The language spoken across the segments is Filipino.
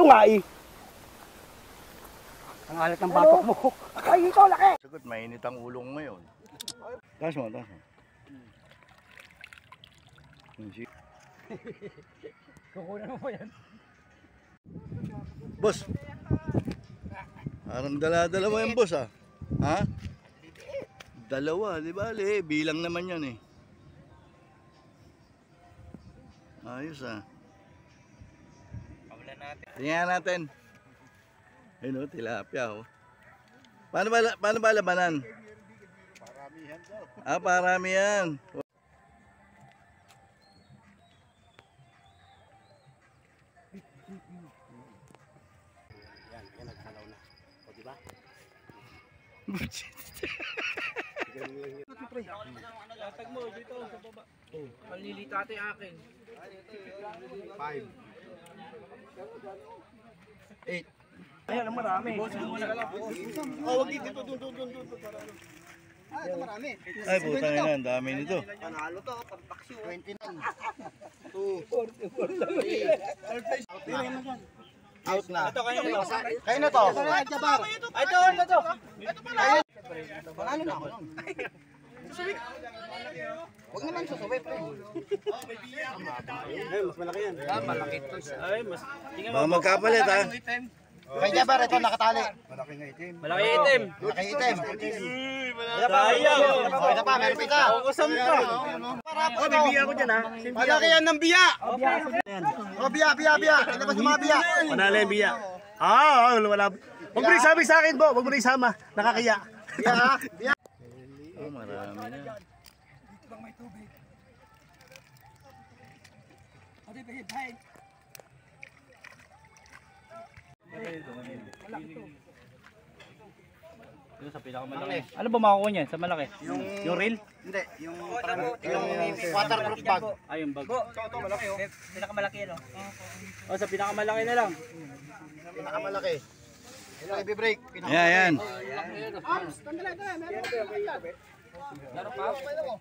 nga eh. Ang alat ng batok mo. Ay, ito, laki. Sagot, mainit ang ulong ngayon. Taas mo, taas mo. Kukunan mo yan. Boss, parang dala-dala mo yung boss ah. Ha? Dalawa, di ba? Bilang naman yan eh. Ayos ah. Tingnan natin. Ayun o, tilapia o. Paano ba labanan? Paramihan daw. Ah, paramihan. Yan nagsalaw na. O, diba? Latag mo dito sa baba. Malilitate akin. 5 8. Ayan, ang marami. Oh, wag dito, doon para ano. Ah, ito marami. Ay, puta na, ang dami nito. Panalo to, pampaksyo. 29. 2 out na. Ito kayo na. Kayo na to. Ito. Panalo na ako nun. Huwag naman susuwi, pre. Mas malaki yan. Malaki to siya. Ay, mas. Baka magkapalit ha. Kay Jabar, ito nakatali. Malaki itim. Malaki itim. Sayang. Okay na pa, meron pa isa. Kusam ka. Oh, may biya ko dyan ha. Malaki yan ng biya. Oh, biya. Ito ba sa mga biya? Manala yung biya. Wala. Huwag mo na isabi sa akin, Bo. Huwag mo na isama. Nakakaya. Biya ha? Biya. Oh, marami na. Ito sa pinakamalaki. Ano ba makukuha niyan sa malaki? Yung reel? Hindi, yung waterproof bag. Ay, yung bag. Ito, malaki oh. Pinakamalaki yan, oh. Sa pinakamalaki na lang. Pinakamalaki. Ito, i-break. Ayan.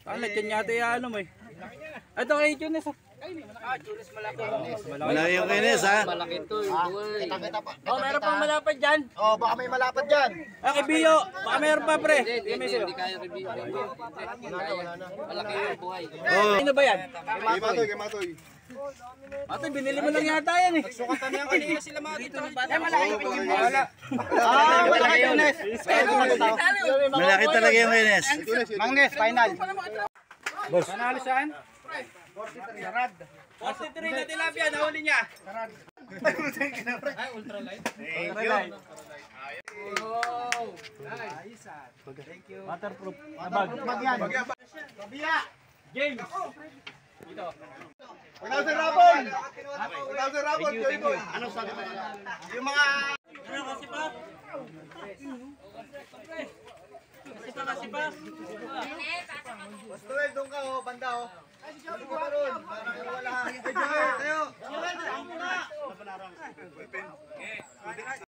Ang lagyan niya ito yung ano mo eh. Ito kay Tunes. Tunes malaki. Malaki yung kinis ha. Malaki to. Kita pa. Oh, meron pang malapad dyan. Oh, baka may malapad dyan. Ah, kay Bio. Baka meron pa pre. Hindi kaya kay Bio. Malaki yung buhay. Oh. Ano ba yan? Matoy. Ate, binili mo lang yata yan eh. Sukatan niyan kanina sila mga dito. Malaki Tunes. Malaki talaga yung kinis. Mangnes, final. Panalo saan? 43 na tilapia, nahuli niya. Ay, ultralight. Thank you. Waterproof na bag. Bag yan. Biya. James. Dito. 1,000 rapon. 1,000 rapon. Ano sabi mo? Yung mga... Basta doon ka oh, banda oh. Ay, si Joey pa ron. Parang wala. Ay, Joey, tayo.